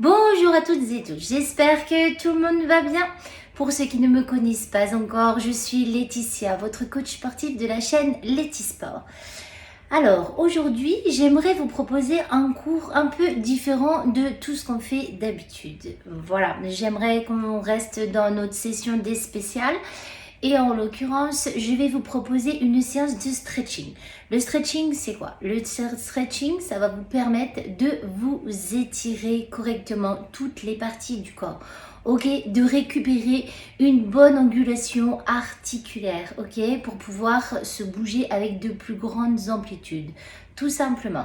Bonjour à toutes et tous, j'espère que tout le monde va bien. Pour ceux qui ne me connaissent pas encore, je suis Laetitia, votre coach sportif de la chaîne Letisport. Alors aujourd'hui, j'aimerais vous proposer un cours un peu différent de tout ce qu'on fait d'habitude. Voilà, j'aimerais qu'on reste dans notre session des spéciales. Et en l'occurrence, je vais vous proposer une séance de stretching. Le stretching, c'est quoi? Le stretching, ça va vous permettre de vous étirer correctement toutes les parties du corps. Ok, de récupérer une bonne angulation articulaire, ok, pour pouvoir se bouger avec de plus grandes amplitudes, tout simplement.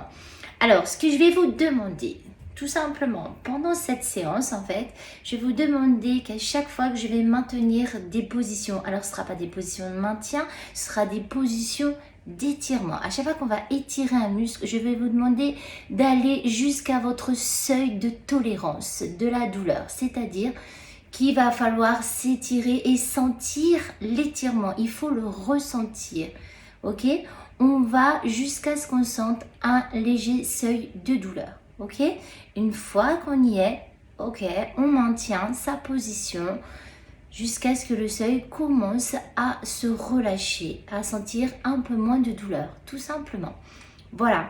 Alors, ce que je vais vous demander, tout simplement, pendant cette séance, en fait, je vais vous demander qu'à chaque fois que je vais maintenir des positions, alors ce ne sera pas des positions de maintien, ce sera des positions d'étirement. À chaque fois qu'on va étirer un muscle, je vais vous demander d'aller jusqu'à votre seuil de tolérance de la douleur, c'est-à-dire qu'il va falloir s'étirer et sentir l'étirement. Il faut le ressentir, ok? On va jusqu'à ce qu'on sente un léger seuil de douleur. Ok, une fois qu'on y est, ok, on maintient sa position jusqu'à ce que le seuil commence à se relâcher, à sentir un peu moins de douleur, tout simplement. Voilà.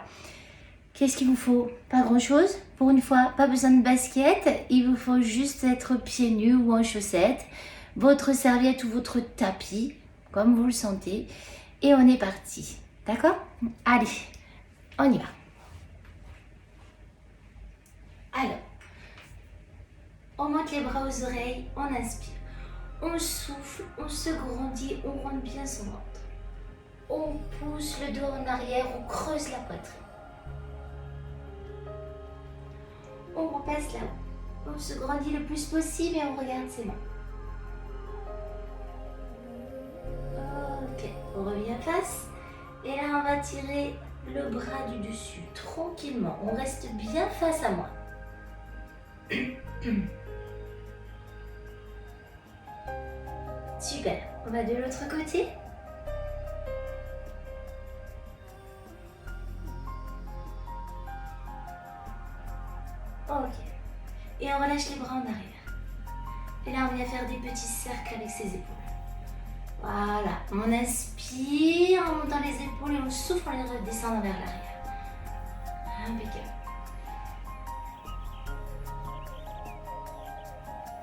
Qu'est-ce qu'il vous faut? Pas grand-chose. Pour une fois, pas besoin de basket. Il vous faut juste être pieds nus ou en chaussettes, votre serviette ou votre tapis, comme vous le sentez. Et on est parti. D'accord? Allez, on y va. Alors, on monte les bras aux oreilles, on inspire. On souffle, on se grandit, on rentre bien son ventre. On pousse le dos en arrière, on creuse la poitrine. On repasse là-haut. On se grandit le plus possible et on regarde ses mains. Ok, on revient face. Et là, on va tirer le bras du dessus, tranquillement. On reste bien face à moi. Super, on va de l'autre côté. Ok, et on relâche les bras en arrière. Et là on vient faire des petits cercles avec ses épaules. Voilà, on inspire en montant les épaules et on souffle en les redescendant vers l'arrière. Impeccable.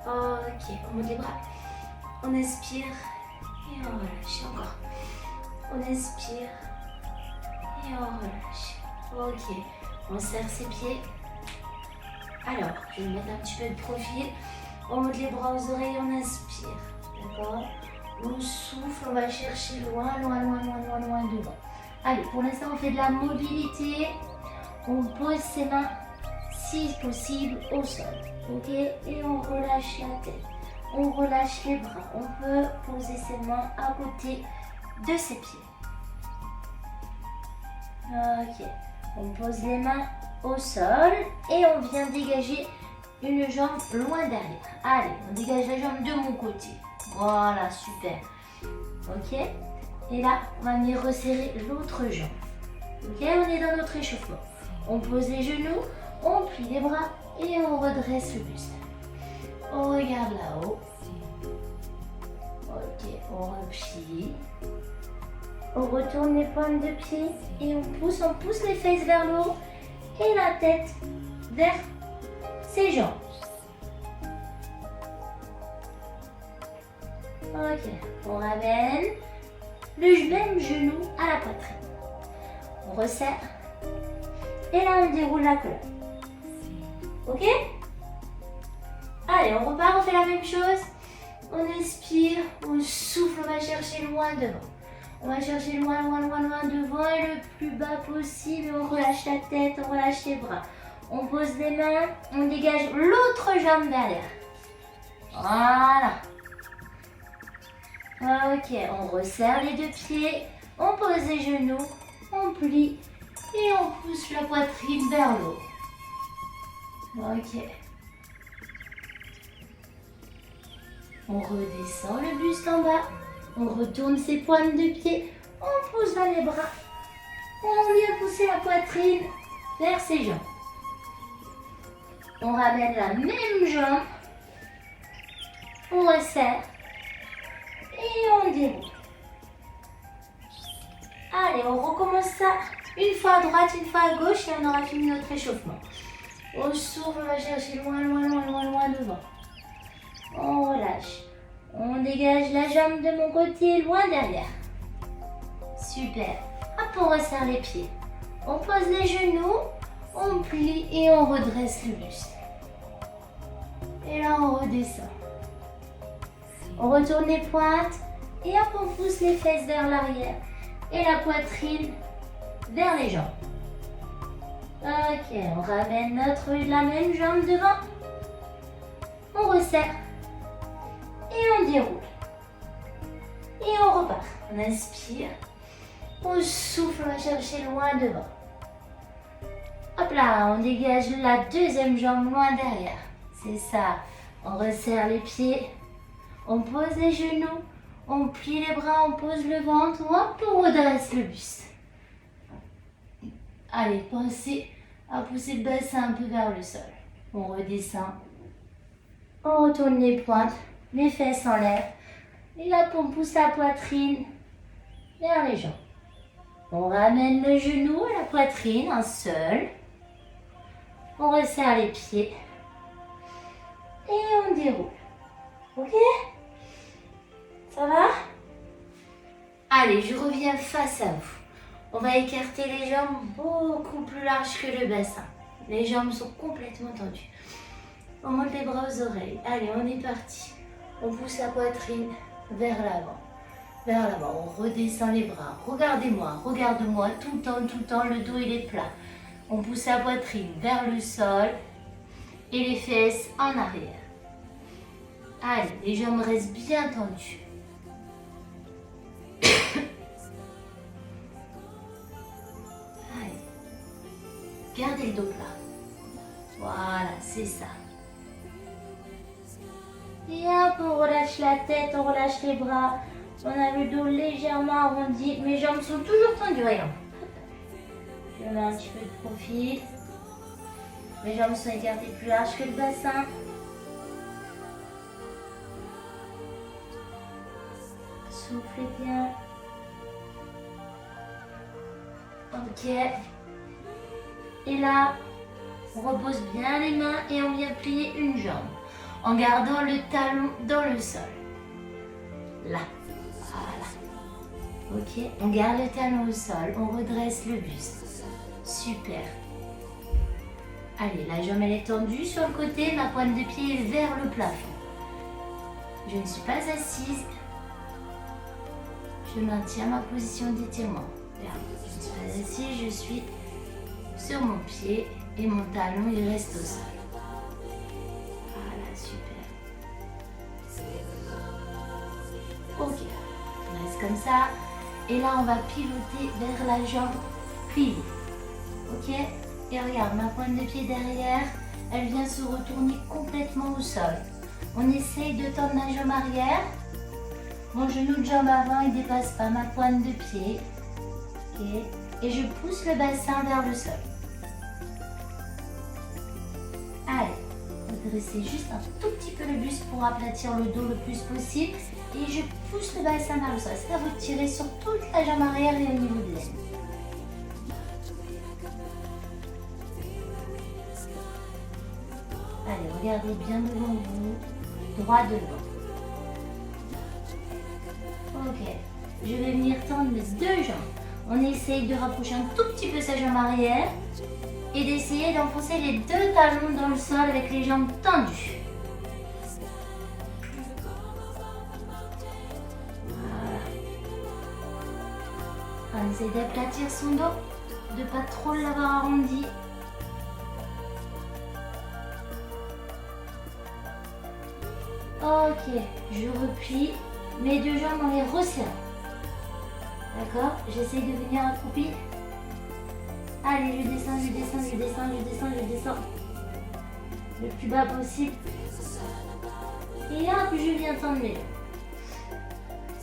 Ok, on monte les bras. On inspire et on relâche. Encore. On inspire et on relâche. Ok, on serre ses pieds. Alors, je vais mettre un petit peu de profil. On monte les bras aux oreilles, on inspire. D'accord? On souffle, on va chercher loin, loin, loin, loin, loin, loin devant. Allez, pour l'instant, on fait de la mobilité. On pose ses mains, si possible, au sol. Ok? Et on relâche la tête. On relâche les bras. On peut poser ses mains à côté de ses pieds. Ok. On pose les mains au sol et on vient dégager une jambe loin derrière. Allez, on dégage la jambe de mon côté. Voilà, super. Ok. Et là, on va venir resserrer l'autre jambe. Ok, on est dans notre échauffement. On pose les genoux, on plie les bras et on redresse le buste. On regarde là-haut. Ok, on replie. On retourne les pointes de pied et on pousse les fesses vers le haut et la tête vers ses jambes. Ok, on ramène le même genou à la poitrine. On resserre et là on déroule la colonne. Ok? Allez, on repart, on fait la même chose. On inspire, on souffle, on va chercher loin devant. On va chercher loin, loin, loin, loin devant et le plus bas possible. On relâche la tête, on relâche les bras. On pose les mains, on dégage l'autre jambe derrière. Voilà. Ok, on resserre les deux pieds, on pose les genoux, on plie et on pousse la poitrine vers le haut. Ok. On redescend le buste en bas. On retourne ses pointes de pied. On pousse dans les bras. On vient pousser la poitrine vers ses jambes. On ramène la même jambe. On resserre. Et on déroule. Allez, on recommence ça. Une fois à droite, une fois à gauche et on aura fini notre échauffement. On souffle, on va chercher loin, loin, loin, loin, loin devant. On relâche. On dégage la jambe de mon côté, loin derrière. Super. Hop, on resserre les pieds. On pose les genoux, on plie et on redresse le buste. Et là, on redescend. On retourne les pointes et hop, on pousse les fesses vers l'arrière et la poitrine vers les jambes. Ok, on ramène la même jambe devant. On resserre et on déroule. Et on repart. On inspire. On souffle, on va chercher loin devant. Hop là, on dégage la deuxième jambe loin derrière. C'est ça. On resserre les pieds. On pose les genoux. On plie les bras, on pose le ventre. Hop, on redresse le buste. Allez, pensez à pousser le bassin un peu vers le sol. On redescend. On retourne les pointes, les fesses en l'air. Et là, on pousse la poitrine vers les jambes. On ramène le genou à la poitrine, un seul. On resserre les pieds. Et on déroule. Ok? Ça va? Allez, je reviens face à vous. On va écarter les jambes beaucoup plus larges que le bassin. Les jambes sont complètement tendues. On monte les bras aux oreilles. Allez, on est parti. On pousse la poitrine vers l'avant. Vers l'avant, on redescend les bras. Regardez-moi, regarde-moi, tout le temps, le dos il est plat. On pousse la poitrine vers le sol et les fesses en arrière. Allez, les jambes restent bien tendues. Allez, gardez le dos plat. Voilà, c'est ça. Et hop, on relâche la tête, on relâche les bras. On a le dos légèrement arrondi. Mes jambes sont toujours tendues, regarde. Je mets un petit peu de profil. Mes jambes sont écartées plus larges que le bassin. Soufflez bien. Ok. Et là, on repose bien les mains et on vient plier une jambe en gardant le talon dans le sol. Là. Voilà. Ok, on garde le talon au sol, on redresse le buste. Super. Allez, la jambe elle est tendue sur le côté, ma pointe de pied est vers le plafond. Je ne suis pas assise. Je maintiens ma position d'étirement. Je ne suis pas assise, je suis sur mon pied et mon talon il reste au sol. Voilà, super. Ok, on reste comme ça. Et là, on va pivoter vers la jambe pliée. Ok? Et regarde, ma pointe de pied derrière, elle vient se retourner complètement au sol. On essaye de tendre ma jambe arrière. Mon genou de jambe avant, il ne dépasse pas ma pointe de pied. Okay. Et je pousse le bassin vers le sol. Allez, redressez juste un tout petit peu le buste pour aplatir le dos le plus possible. Et je pousse le bassin vers le sol. C'est à vous de tirer sur toute la jambe arrière et au niveau de l'aine. Allez, regardez bien devant vous, droit devant. Ok, je vais venir tendre mes deux jambes. On essaye de rapprocher un tout petit peu sa jambe arrière et d'essayer d'enfoncer les deux talons dans le sol avec les jambes tendues. Voilà. On essaye d'aplatir son dos, de ne pas trop l'avoir arrondi. Ok, je replie. Mes deux jambes, on les resserre. D'accord? J'essaie de venir accroupi. Allez, je descends, je descends, je descends, je descends, je descends. Le plus bas possible. Et hop, je viens tendre mes jambes.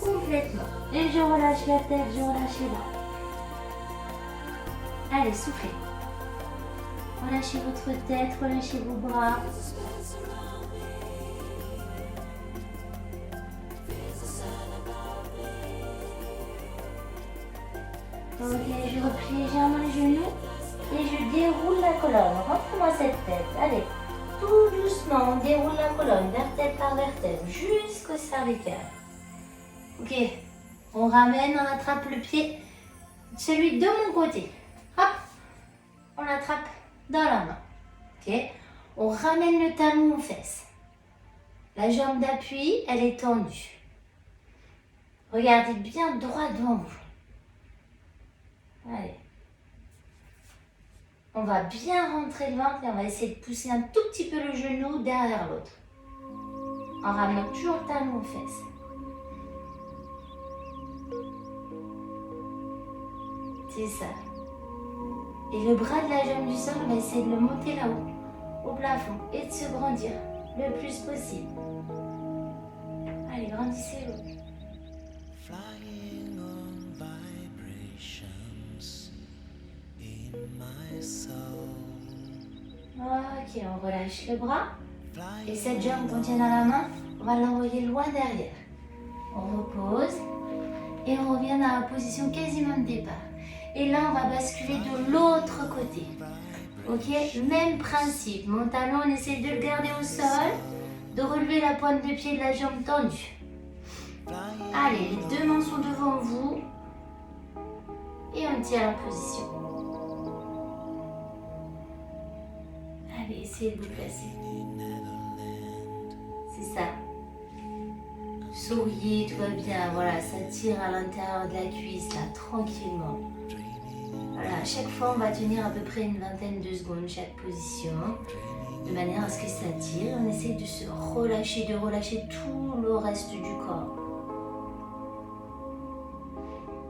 Complètement. Et je relâche la tête, je relâche les bras. Allez, soufflez. Relâchez votre tête, relâchez vos bras. Ok, je replie légèrement les genoux et je déroule la colonne. Rentre-moi cette tête. Allez, tout doucement, on déroule la colonne, vertèbre par vertèbre, jusqu'au cervical. Ok, on ramène, on attrape le pied, celui de mon côté. Hop, on l'attrape dans la main. Ok, on ramène le talon aux fesses. La jambe d'appui, elle est tendue. Regardez bien droit devant vous. Allez. On va bien rentrer le ventre et on va essayer de pousser un tout petit peu le genou derrière l'autre. En ramenant toujours le talon aux fesses. C'est ça. Et le bras de la jambe du sol, on va essayer de le monter là-haut, au plafond, et de se grandir le plus possible. Allez, grandissez-le. Flying on vibrations in my soul. Ok, on relâche le bras. Et cette jambe qu'on tient dans la main, on va l'envoyer loin derrière. On repose et on revient dans la position quasiment de départ. Et là, on va basculer de l'autre côté. Ok, même principe. Mon talon, on essaie de le garder au sol, de relever la pointe de pied de la jambe tendue. Allez, les deux mains sont devant vous et on tient la position. Allez, essayez de vous placer. C'est ça. Souriez, tout va bien. Voilà, ça tire à l'intérieur de la cuisse, là, tranquillement. Voilà, à chaque fois, on va tenir à peu près une vingtaine de secondes chaque position, de manière à ce que ça tire. On essaie de se relâcher, de relâcher tout le reste du corps.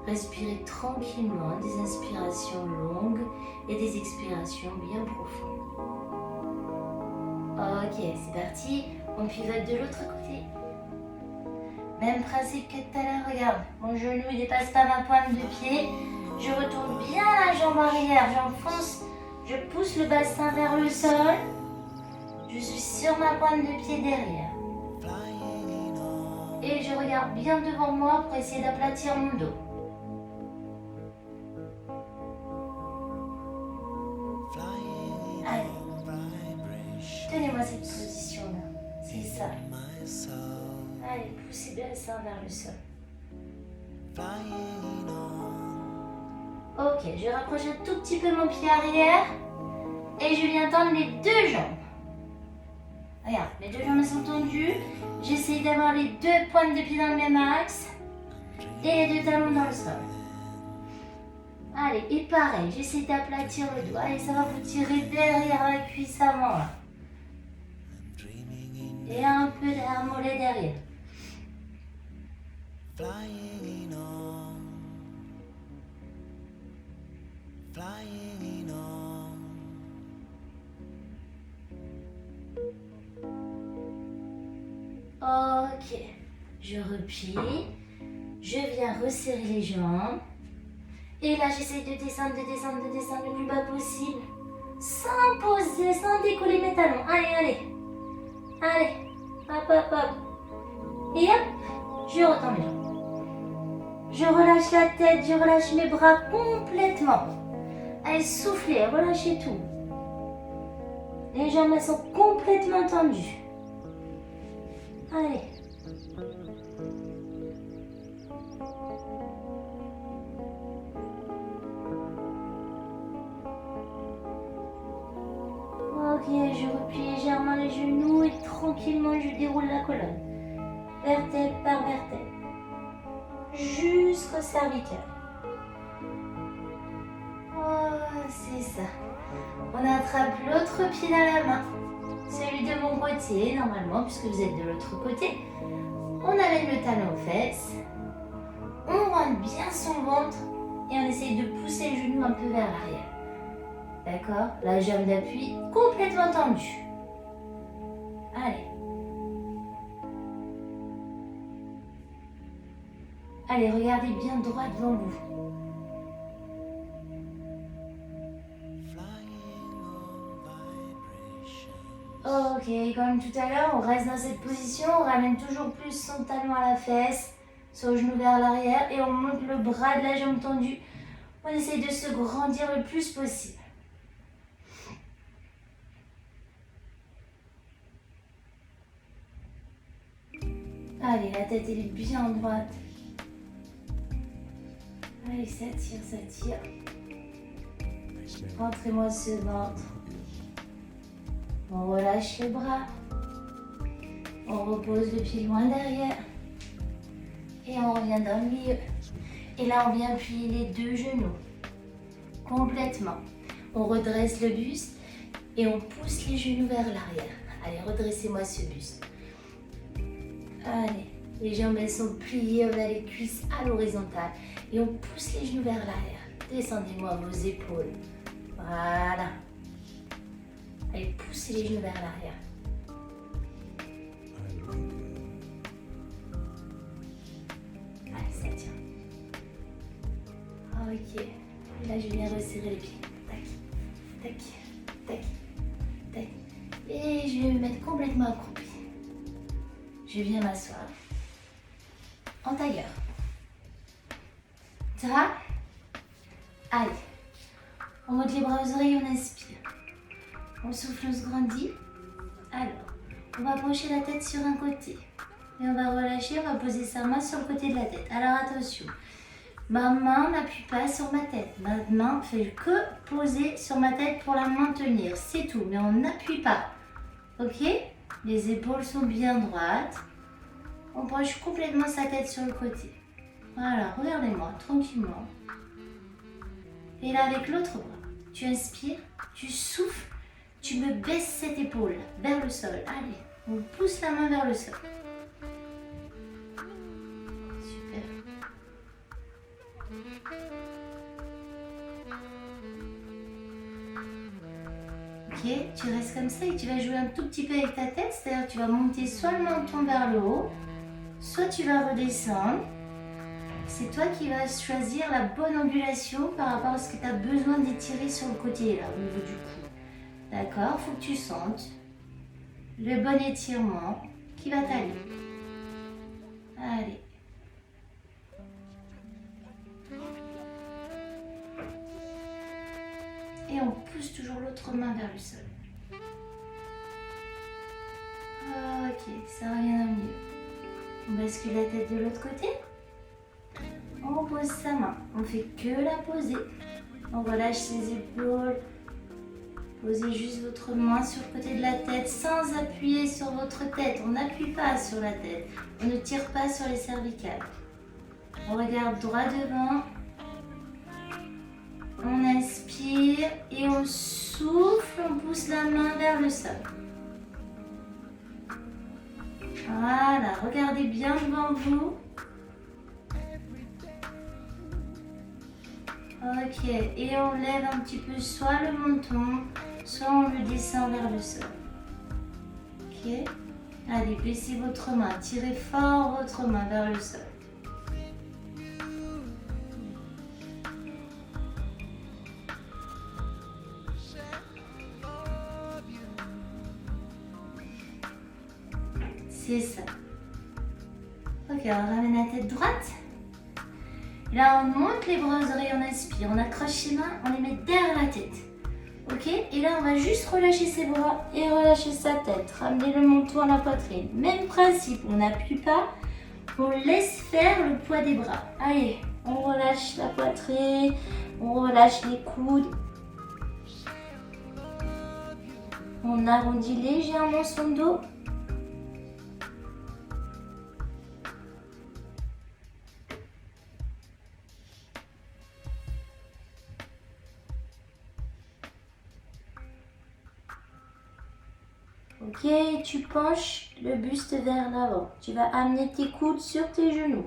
Respirez tranquillement, des inspirations longues et des expirations bien profondes. Ok, c'est parti. On pivote de l'autre côté. Même principe que tout à l'heure, regarde. Mon genou ne dépasse pas ma pointe de pied. Je retourne bien la jambe arrière. J'enfonce, je pousse le bassin vers le sol. Je suis sur ma pointe de pied derrière. Et je regarde bien devant moi pour essayer d'aplatir mon dos. Allez. Tenez-moi cette position-là. C'est ça. Allez, poussez bien le sein vers le sol. Ok, je rapproche un tout petit peu mon pied arrière et je viens tendre les deux jambes. Regarde, les deux jambes sont tendues. J'essaye d'avoir les deux pointes de pied dans le même axe et les deux talons dans le sol. Allez, et pareil, j'essaie d'aplatir le dos. Allez, ça va vous tirer derrière la cuisse avant là. Et un peu d'un mollet derrière. Flying on, flying on. Ok, je replie. Je viens resserrer les jambes. Et là, j'essaie de descendre le plus bas possible. Sans poser, sans décoller mes talons. Allez, allez. Allez, hop, hop, hop. Et hop, je retends mes jambes. Je relâche la tête, je relâche mes bras complètement. Allez, soufflez, relâchez tout. Les jambes, elles sont complètement tendues. Allez. Ok, je replie légèrement les genoux et tranquillement je déroule la colonne. Vertèbre par vertèbre. Jusqu'au cervical. Oh, c'est ça. On attrape l'autre pied dans la main. Celui de mon côté, normalement, puisque vous êtes de l'autre côté. On amène le talon aux fesses. On rentre bien son ventre et on essaye de pousser le genou un peu vers l'arrière. D'accord? La jambe d'appui complètement tendue. Allez. Allez, regardez bien droit devant vous. Ok, comme tout à l'heure, on reste dans cette position, on ramène toujours plus son talon à la fesse, son genou vers l'arrière et on monte le bras de la jambe tendue. On essaie de se grandir le plus possible. Allez, la tête elle est bien droite. Allez, ça tire, ça tire. Rentrez-moi ce ventre. On relâche les bras. On repose le pied loin derrière. Et on revient dans le milieu. Et là, on vient appuyer les deux genoux. Complètement. On redresse le buste et on pousse les genoux vers l'arrière. Allez, redressez-moi ce buste. Allez, les jambes elles sont pliées, on a les cuisses à l'horizontale. Et on pousse les genoux vers l'arrière. Descendez-moi vos épaules. Voilà. Allez, poussez les genoux vers l'arrière. Allez, ça tient. Ok. Et là, je viens resserrer les pieds. Tac, tac, tac, tac. Et je vais me mettre complètement accroupi. Je viens m'asseoir en tailleur. Ça va? Allez. On monte les bras aux oreilles, on inspire. On souffle, on se grandit. Alors, on va pencher la tête sur un côté. Et on va relâcher, on va poser sa main sur le côté de la tête. Alors attention, ma main n'appuie pas sur ma tête. Ma main fait que poser sur ma tête pour la maintenir. C'est tout, mais on n'appuie pas. Ok? Les épaules sont bien droites. On penche complètement sa tête sur le côté. Voilà, regardez-moi, tranquillement. Et là, avec l'autre bras, tu inspires, tu souffles, tu me baisses cette épaule vers le sol. Allez, on pousse la main vers le sol. Super. Ok, tu restes comme ça et tu vas jouer un tout petit peu avec ta tête, c'est-à-dire que tu vas monter soit le menton vers le haut, soit tu vas redescendre. C'est toi qui vas choisir la bonne ondulation par rapport à ce que tu as besoin d'étirer sur le côté, là, au niveau du cou. D'accord? Il faut que tu sentes le bon étirement qui va t'aller. Allez. Et on pousse toujours l'autre main vers le sol. Ok, ça revient dans le milieu. On bascule la tête de l'autre côté. On pose sa main. On fait que la poser. On relâche ses épaules. Posez juste votre main sur le côté de la tête sans appuyer sur votre tête. On n'appuie pas sur la tête. On ne tire pas sur les cervicales. On regarde droit devant. On inspire et on souffle. On pousse la main vers le sol. Voilà, regardez bien devant vous. Ok, et on lève un petit peu soit le menton, soit on le descend vers le sol. Ok, allez, baissez votre main, tirez fort votre main vers le sol. C'est ça. Ok, on ramène la tête droite. Là, on monte les bras aux oreilles, on inspire. On accroche ses mains, on les met derrière la tête. Ok? Et là, on va juste relâcher ses bras et relâcher sa tête. Ramener le menton à la poitrine. Même principe, on n'appuie pas. On laisse faire le poids des bras. Allez, on relâche la poitrine. On relâche les coudes. On arrondit légèrement son dos. Ok, tu penches le buste vers l'avant. Tu vas amener tes coudes sur tes genoux.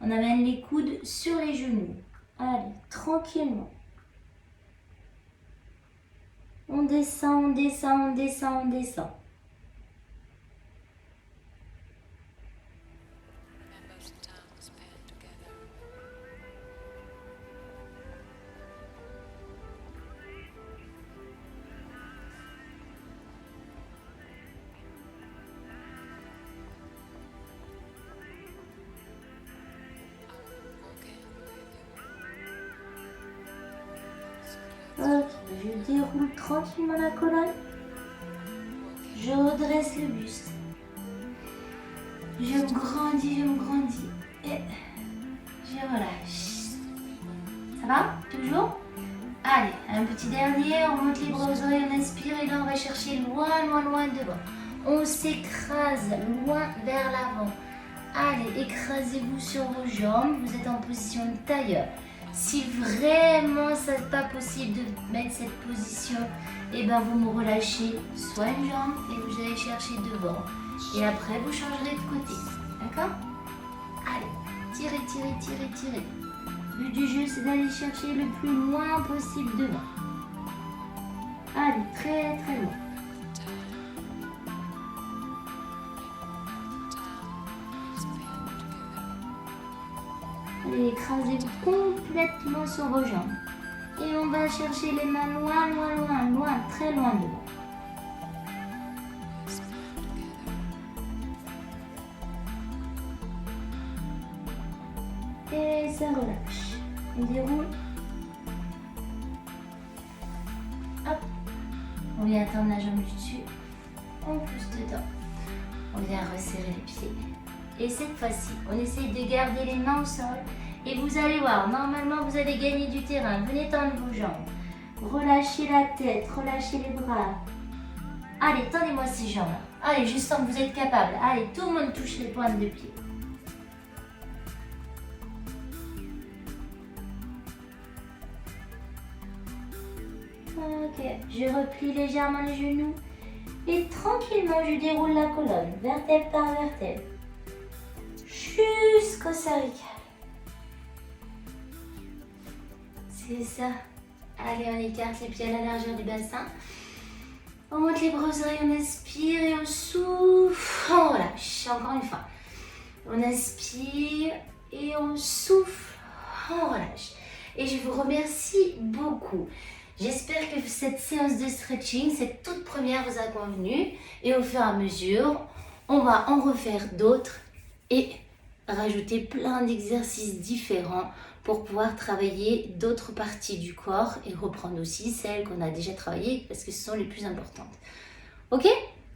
On amène les coudes sur les genoux. Allez, tranquillement. On descend, on descend, on descend, on descend. je déroule tranquillement la colonne. Je redresse le buste. Je me grandis. Et je relâche. Ça va? Toujours? Allez, un petit dernier. On monte les bras aux oreilles, on inspire et là on va chercher loin devant. On s'écrase loin vers l'avant. Allez, écrasez-vous sur vos jambes. Vous êtes en position de tailleur. Si vraiment ça n'est pas possible de mettre cette position, et ben vous me relâchez soit une jambe et vous allez chercher devant. Et après vous changerez de côté. D'accord? Allez, tirez. Le but du jeu c'est d'aller chercher le plus loin possible devant. Allez, très loin. Allez, écrasez-vous complètement sur vos jambes. Et on va chercher les mains loin, très loin devant. Et ça relâche. On déroule. Hop. On vient tendre la jambe du dessus. On pousse dedans. On vient resserrer les pieds. Et cette fois-ci, on essaye de garder les mains au sol. Et vous allez voir, normalement, vous allez gagner du terrain. Venez tendre vos jambes. Relâchez la tête, relâchez les bras. Allez, tendez-moi ces jambes-là. Allez, je sens que vous êtes capable. Allez, tout le monde touche les pointes de pied. Ok, je replie légèrement les genoux. Et tranquillement, je déroule la colonne, vertèbre par vertèbre. Jusqu'au cervical. C'est ça. Allez, on écarte les pieds à la largeur du bassin. On monte les bras aux oreilles, on inspire et on souffle. On relâche. Encore une fois. On inspire et on souffle. On relâche. Et je vous remercie beaucoup. J'espère que cette séance de stretching, cette toute première, vous a convenu. Et au fur et à mesure, on va en refaire d'autres et rajouter plein d'exercices différents pour pouvoir travailler d'autres parties du corps et reprendre aussi celles qu'on a déjà travaillées parce que ce sont les plus importantes. Ok?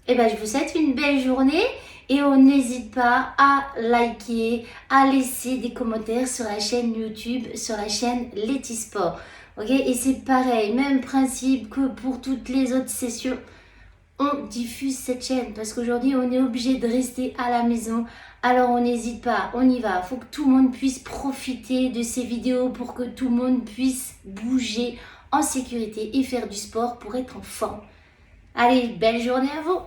Et ben je vous souhaite une belle journée et on n'hésite pas à liker, à laisser des commentaires sur la chaîne YouTube, sur la chaîne Letty Sport. Ok? Et c'est pareil, même principe que pour toutes les autres sessions. On diffuse cette chaîne parce qu'aujourd'hui on est obligé de rester à la maison. Alors on n'hésite pas, on y va. Il faut que tout le monde puisse profiter de ces vidéos pour que tout le monde puisse bouger en sécurité et faire du sport pour être en forme. Allez, belle journée à vous!